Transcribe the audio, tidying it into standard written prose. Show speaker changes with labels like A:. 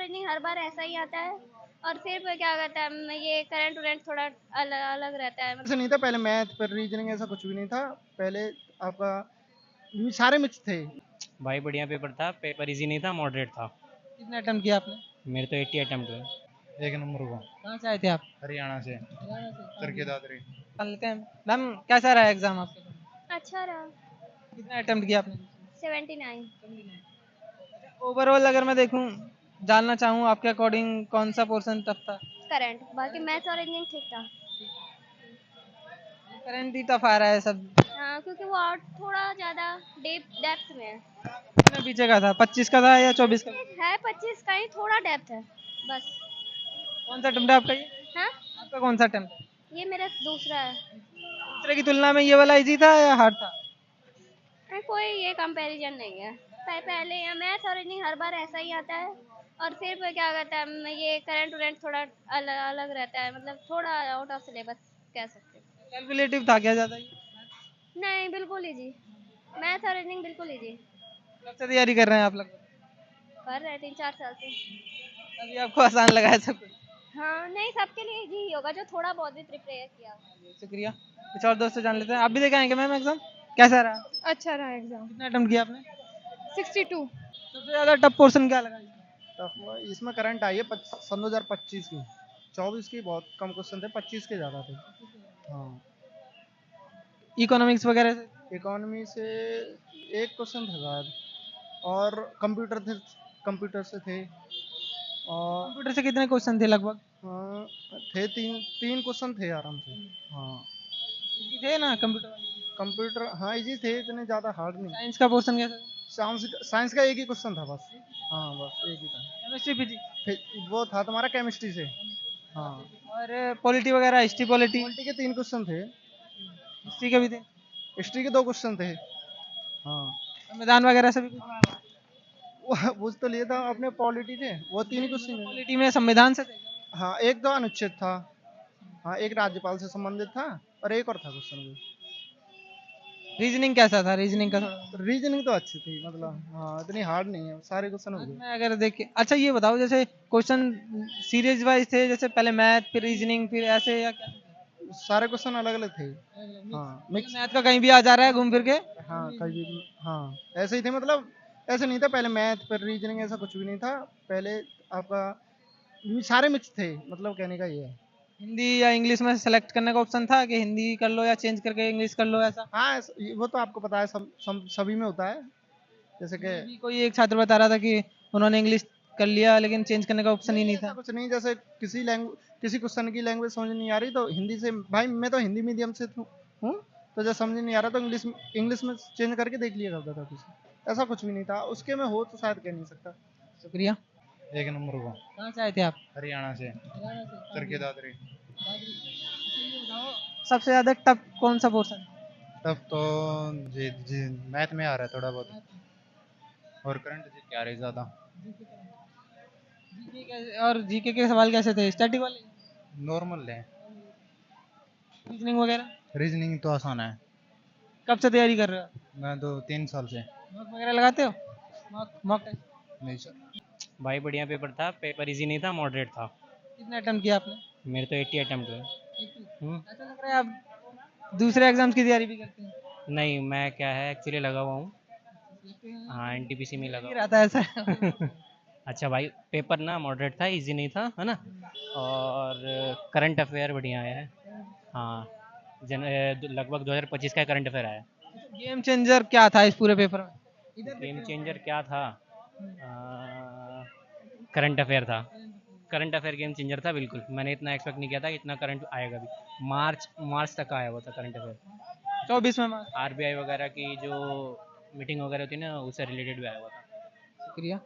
A: Reasoning हर बार ऐसा ही आता है और फिर क्या कहता है ये करंट वरेंट थोड़ा अलग अलग रहता है।
B: ऐसा नहीं था पहले, मैथ पर रीजनिंग ऐसा कुछ भी नहीं था पहले। आपका सारे मिक्स थे।
C: भाई बढ़िया पेपर था, पेपर इजी नहीं था, मॉडरेट था।
D: कितने अटेम्प्ट किया आपने?
C: मेरे तो 80 अटेम्प्ट हुए।
B: एक नंबर हुआ।
D: कहाँ से आए थे आप?
B: हरियाणा से। चरखे दादरी।
D: कर लेते हैं। मैम कैसा रहा एग्जाम आपका?
A: अच्छा रहा।
D: कितने अटेम्प्ट किया आपने?
A: 79
D: ओवरऑल अगर मैं देखूं, जानना चाहूँ आपके अकॉर्डिंग कौन सा पोर्शन टफ था?
A: करंट, बाकी मैथ्स और रीजनिंग ठीक था।
D: करंट ही टफ आ रहा है सब।
A: हाँ, क्योंकि वो और थोड़ा ज़्यादा डीप डेप्थ में है।
D: कितने पीछे का था? 25 का था या 24 का?
A: है 25 का ही, थोड़ा डेप्थ है बस।
D: कौन सा अटेम्प्ट है आपका ये?
A: हाँ,
D: आपका कौन सा अटेम्प्ट है?
A: ये मेरा दूसरा है।
D: दूसरे की तुलना में ये वाला इजी था या हार्ड था?
A: कोई ये कंपैरिजन नहीं है। पहले या मैथ्स और रीजनिंग हर बार ऐसा ही आता है और फिर क्या कहता है ये करंट वरेंट थोड़ा अलग अलग रहता है, मतलब थोड़ा आउट ऑफ सिलेबस कह सकते हैं।
D: कैलकुलेटिव था क्या ज्यादा ये?
A: नहीं, बिल्कुल इजी। मैथ्स और रीजनिंग बिल्कुल इजी।
D: कब से तैयारी कर रहे हैं आप लोग?
A: कर रहे 3-4 साल से।
D: अभी आपको आसान लगा है सब कुछ?
A: हाँ, नहीं सबके लिए इजी ही होगा जो थोड़ा बहुत भी प्रिपेयर किया हो।
D: शुक्रिया। कुछ और दोस्तों जान लेते हैं। आप भी देखे आएंगे मैम एग्जाम? कैसा रहा?
E: अच्छा रहा एग्जाम।
D: कितना अटेम्प्ट किया आपने?
E: 62।
D: सबसे ज्यादा टफ पोर्शन क्या लगा?
B: इसमें करंट आई है सन 2025 की। 24 की बहुत कम क्वेश्चन थे, 25 के ज़्यादा थे। हाँ।
D: इकोनॉमिक्स वगैरह से?
B: इकोनॉमी से एक क्वेश्चन था शायद, और कंप्यूटर से थे। और
D: कंप्यूटर से कितने क्वेश्चन थे लगभग?
B: हाँ, थे तीन तीन क्वेश्चन थे आराम से। हाँ।
D: Easy थे ना कंप्यूटर?
B: कंप्यूटर हाँ इजी थे, इतने ज़्यादा हार्ड नहीं।
D: साइंस का पोर्शन कैसा?
B: साइंस का एक ही क्वेश्चन था बस। हाँ बस एक ही था।
D: Chemistry physics?
B: वो था तुम्हारा केमिस्ट्री से। हाँ।
D: और पॉलिटी वगैरह, हिस्ट्री पॉलिटी?
B: पॉलिटी के 3 क्वेश्चन थे।
D: हिस्ट्री के भी थे?
B: हिस्ट्री के 2 क्वेश्चन थे। हाँ।
D: संविधान वगैरह से भी कुछ?
B: वो पूछ तो लिए था अपने पॉलिटी से, वो 3 ही क्वेश्चन है।
D: पॉलिटी में संविधान से थे?
B: हाँ एक तो अनुच्छेद था। हाँ एक राज्यपाल से संबंधित था, और एक और था क्वेश्चन भी।
D: रीजनिंग कैसा था? रीजनिंग का थोड़ा
B: रीजनिंग तो अच्छी थी, मतलब हाँ इतनी हार्ड नहीं है, सारे क्वेश्चन हो गए।
D: मैं अगर देखे, अच्छा ये बताओ, जैसे क्वेश्चन सीरीज वाइज थे, जैसे पहले मैथ फिर रीजनिंग फिर ऐसे, या क्या?
B: सारे क्वेश्चन अलग अलग थे। हाँ मिक्स।
D: मैथ का कहीं भी आ जा रहा है घूम फिर के?
B: हाँ कभी भी हाँ ऐसे ही थे, मतलब ऐसे नहीं था पहले मैथ पर रीजनिंग ऐसा कुछ भी नहीं था पहले। आपका सारे मिक्स थे, मतलब कहने का ये है।
D: हिंदी या इंग्लिश में सेलेक्ट करने का ऑप्शन था कि हिंदी कर लो या चेंज करके इंग्लिश कर लो, ऐसा?
B: हाँ वो तो आपको पता है, सभी में होता है, जैसे कि
D: अभी कोई एक छात्र बता रहा था कि उन्होंने इंग्लिश कर लिया लेकिन चेंज करने का ऑप्शन ही नहीं
B: ऐसा
D: था।
B: कुछ नहीं। जैसे किसी क्वेश्चन की लैंग्वेज समझ नहीं आ रही तो हिंदी से, भाई मैं तो हिंदी मीडियम से हूँ, तो जब समझ नहीं आ रहा तो इंग्लिश में चेंज करके देख लिया करता था कुछ। ऐसा कुछ भी नहीं था उसके में, हो तो शायद कह नहीं सकता।
D: शुक्रिया।
B: एक नंबर हुआ।
D: कहाँ से आए थे आप?
B: हरियाणा से। चरखे दादरी।
D: सबसे ज्यादा टफ कौन सा पोर्शन?
B: तब तो जी मैथ में आ रहा है थोड़ा बहुत, और करंट जी क्या आ रही ज्यादा।
D: और जीके के सवाल कैसे थे? स्टैटिक वाले?
B: नॉर्मल है।
D: रीजनिंग वगैरह?
B: रीजनिंग तो आसान है।
D: कब से तैयारी कर रहे हो?
B: मैं तो 3 साल से।
D: मॉक वगैरह लगाते हो? Mock test?
B: नहीं सर।
C: भाई बढ़िया पेपर था, पेपर इजी नहीं था, मॉडरेट था।
D: कितने अटेम्प्ट किया आपने?
C: मेरे तो 80 अटेम्प्ट हुए।
D: ऐसा लग रहा है आप दूसरे एग्जाम्स की तैयारी भी करते हैं।
C: नहीं, मैं क्या है एक्चुअली लगा हुआ हूँ। हाँ, एनटीपीसी में लगा
D: नहीं रहता ऐसा।
C: हुआ। अच्छा भाई, पेपर ना मॉडरेट था, इजी नहीं था, है ना। और करंट अफेयर बढ़िया आया है। हाँ, लगभग 2025 का करंट अफेयर आया है।
D: गेम चेंजर क्या था इस पूरे पेपर में?
C: गेम चेंजर क्या था? करंट अफेयर था। करंट अफेयर गेम चेंजर था बिल्कुल। मैंने इतना एक्सपेक्ट नहीं किया था कि इतना करंट आएगा भी। मार्च तक आया हुआ था करंट अफेयर।
D: 24 में मार्क्स।
C: आरबीआई वगैरह की जो मीटिंग वगैरह होती है ना, उससे रिलेटेड भी आया हुआ था।
D: शुक्रिया।